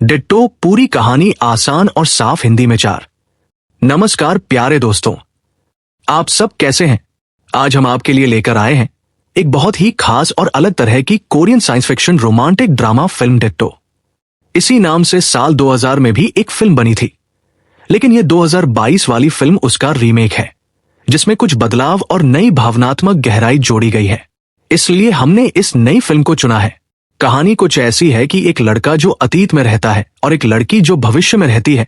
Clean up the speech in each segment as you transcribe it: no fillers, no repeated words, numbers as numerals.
Ditto पूरी कहानी आसान और साफ हिंदी में 4। नमस्कार प्यारे दोस्तों, आप सब कैसे हैं? आज हम आपके लिए लेकर आए हैं एक बहुत ही खास और अलग तरह की Korean science fiction romantic drama film ditto. इसी नाम से साल 2000 में भी एक फिल्म बनी थी, लेकिन यह 2022 वाली फिल्म उसका रीमेक है, जिसमें कुछ बदलाव और नई भावनात्मक गहराई जोड़ी गई है। इसलिए हमने इस नई फिल्म को चुना है। कहानी कुछ ऐसी है कि एक लड़का जो अतीत में रहता है और एक लड़की जो भविष्य में रहती है,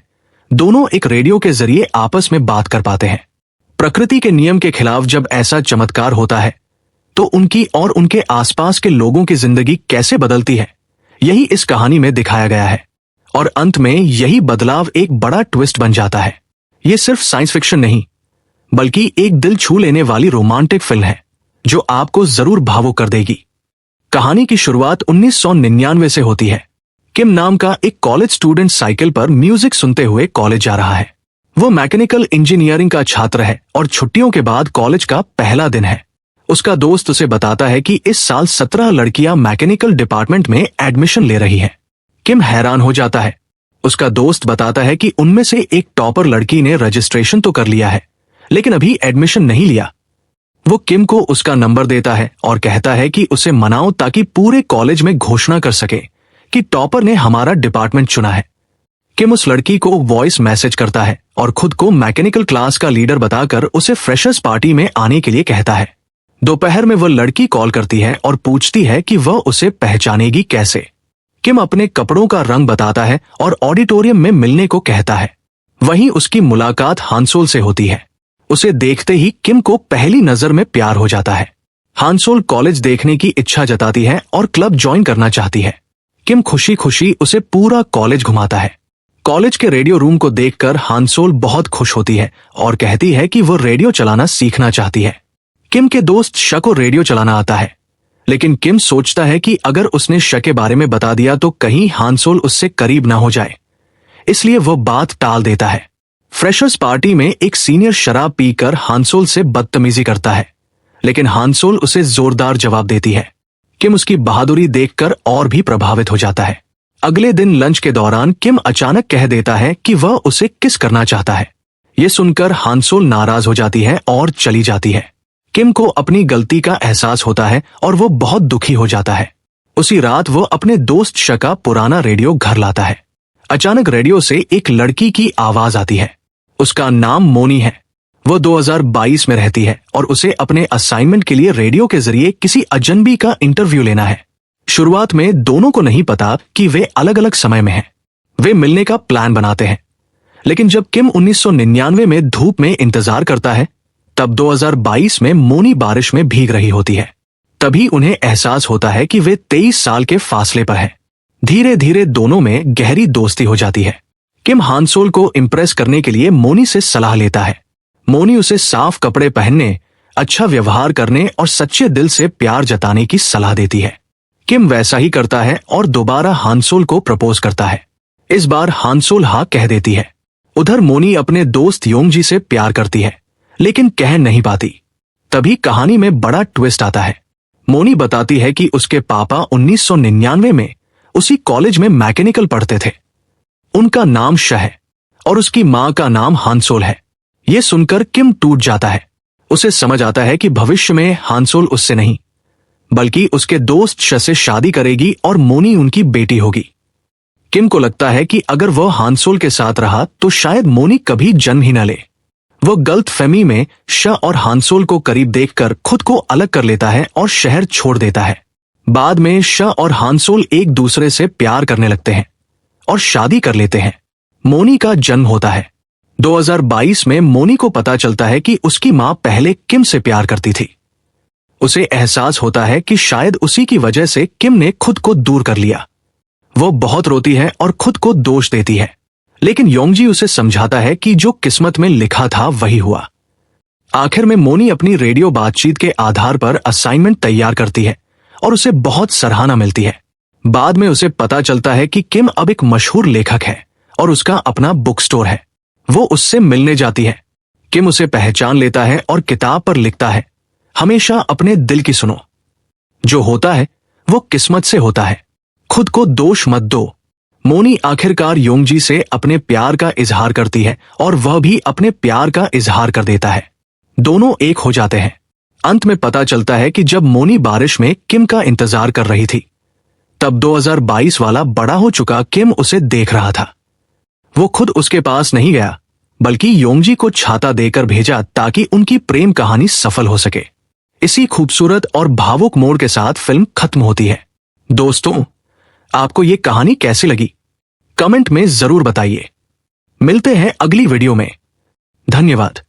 दोनों एक रेडियो के जरिए आपस में बात कर पाते हैं। प्रकृति के नियम के खिलाफ जब ऐसा चमत्कार होता है तो उनकी और उनके आसपास के लोगों की जिंदगी कैसे बदलती है, यही इस कहानी में दिखाया गया है। और अंत में यही बदलाव एक बड़ा ट्विस्ट बन जाता है। यह सिर्फ साइंस फिक्शन नहीं, बल्कि एक दिल छू लेने वाली रोमांटिक फिल्म है जो आपको जरूर भावुक कर देगी। कहानी की शुरुआत 1999 से होती है। किम नाम का एक कॉलेज स्टूडेंट साइकिल पर म्यूजिक सुनते हुए कॉलेज जा रहा है। वो मैकेनिकल इंजीनियरिंग का छात्र है और छुट्टियों के बाद कॉलेज का पहला दिन है। उसका दोस्त उसे बताता है कि इस साल 17 लड़कियां मैकेनिकल डिपार्टमेंट में एडमिशन ले रही हैं। किम हैरान हो जाता है। उसका दोस्त बताता है कि उनमें से एक टॉपर लड़की ने रजिस्ट्रेशन तो कर लिया है, लेकिन अभी एडमिशन नहीं लिया। वो किम को उसका नंबर देता है और कहता है कि उसे मनाओ ताकि पूरे कॉलेज में घोषणा कर सके कि टॉपर ने हमारा डिपार्टमेंट चुना है। किम उस लड़की को वॉइस मैसेज करता है और खुद को मैकेनिकल क्लास का लीडर बताकर उसे फ्रेशर्स पार्टी में आने के लिए कहता है। दोपहर में वह लड़की कॉल करती है और पूछती है कि वह उसे पहचानेगी कैसे। किम अपने कपड़ों का रंग बताता है और ऑडिटोरियम में मिलने को कहता है। वहीं उसकी मुलाकात हानसोल से होती है। उसे देखते ही किम को पहली नजर में प्यार हो जाता है। हानसोल कॉलेज देखने की इच्छा जताती है और क्लब ज्वाइन करना चाहती है। किम खुशी खुशी उसे पूरा कॉलेज घुमाता है। कॉलेज के रेडियो रूम को देखकर हानसोल बहुत खुश होती है और कहती है कि वो रेडियो चलाना सीखना चाहती है। किम के दोस्त श को रेडियो चलाना आता है, लेकिन किम सोचता है कि अगर उसने श के बारे में बता दिया तो कहीं हानसोल उससे करीब ना हो जाए, इसलिए वो बात टाल देता है। फ्रेशर्स पार्टी में एक सीनियर शराब पीकर हानसोल से बदतमीजी करता है, लेकिन हानसोल उसे जोरदार जवाब देती है। किम उसकी बहादुरी देखकर और भी प्रभावित हो जाता है। अगले दिन लंच के दौरान किम अचानक कह देता है कि वह उसे किस करना चाहता है। यह सुनकर हानसोल नाराज हो जाती है और चली जाती है। किम को अपनी गलती का एहसास होता है और वो बहुत दुखी हो जाता है। उसी रात वो अपने दोस्त श का पुराना रेडियो घर लाता है। अचानक रेडियो से एक लड़की की आवाज आती है। उसका नाम मोनी है। वो 2022 में रहती है और उसे अपने असाइनमेंट के लिए रेडियो के जरिए किसी अजनबी का इंटरव्यू लेना है। शुरुआत में दोनों को नहीं पता कि वे अलग अलग समय में हैं। वे मिलने का प्लान बनाते हैं, लेकिन जब किम 1999 में धूप में इंतजार करता है, तब 2022 में मोनी बारिश में भीग रही होती है। तभी उन्हें एहसास होता है कि वे 23 साल के फासले पर हैं। धीरे धीरे दोनों में गहरी दोस्ती हो जाती है। किम हानसोल को इम्प्रेस करने के लिए मोनी से सलाह लेता है। मोनी उसे साफ कपड़े पहनने, अच्छा व्यवहार करने और सच्चे दिल से प्यार जताने की सलाह देती है। किम वैसा ही करता है और दोबारा हानसोल को प्रपोज करता है। इस बार हानसोल हाँ कह देती है। उधर मोनी अपने दोस्त योंगजी से प्यार करती है, लेकिन कह नहीं पाती। तभी कहानी में बड़ा ट्विस्ट आता है। मोनी बताती है कि उसके पापा 1999 में उसी कॉलेज में मैकेनिकल पढ़ते थे। उनका नाम श है और उसकी मां का नाम हानसोल है। यह सुनकर किम टूट जाता है। उसे समझ आता है कि भविष्य में हानसोल उससे नहीं, बल्कि उसके दोस्त श से शादी करेगी और मोनी उनकी बेटी होगी। किम को लगता है कि अगर वह हानसोल के साथ रहा तो शायद मोनी कभी जन्म ही न ले। वो गलतफहमी में श और हानसोल को करीब देखकर खुद को अलग कर लेता है और शहर छोड़ देता है। बाद में श और हानसोल एक दूसरे से प्यार करने लगते हैं और शादी कर लेते हैं। मोनी का जन्म होता है। 2022 में मोनी को पता चलता है कि उसकी मां पहले किम से प्यार करती थी। उसे एहसास होता है कि शायद उसी की वजह से किम ने खुद को दूर कर लिया। वो बहुत रोती है और खुद को दोष देती है, लेकिन योंगजी उसे समझाता है कि जो किस्मत में लिखा था वही हुआ। आखिर में मोनी अपनी रेडियो बातचीत के आधार पर असाइनमेंट तैयार करती है और उसे बहुत सराहना मिलती है। बाद में उसे पता चलता है कि किम अब एक मशहूर लेखक है और उसका अपना बुक स्टोर है। वो उससे मिलने जाती है। किम उसे पहचान लेता है और किताब पर लिखता है, हमेशा अपने दिल की सुनो। जो होता है वो किस्मत से होता है, खुद को दोष मत दो। मोनी आखिरकार योंगजी से अपने प्यार का इजहार करती है और वह भी अपने प्यार का इजहार कर देता है। दोनों एक हो जाते हैं। अंत में पता चलता है कि जब मोनी बारिश में किम का इंतजार कर रही थी, तब 2022 वाला बड़ा हो चुका किम उसे देख रहा था। वो खुद उसके पास नहीं गया, बल्कि योंगजी को छाता देकर भेजा ताकि उनकी प्रेम कहानी सफल हो सके। इसी खूबसूरत और भावुक मोड़ के साथ फिल्म खत्म होती है। दोस्तों, आपको ये कहानी कैसी लगी? कमेंट में जरूर बताइए। मिलते हैं अगली वीडियो में। धन्यवाद।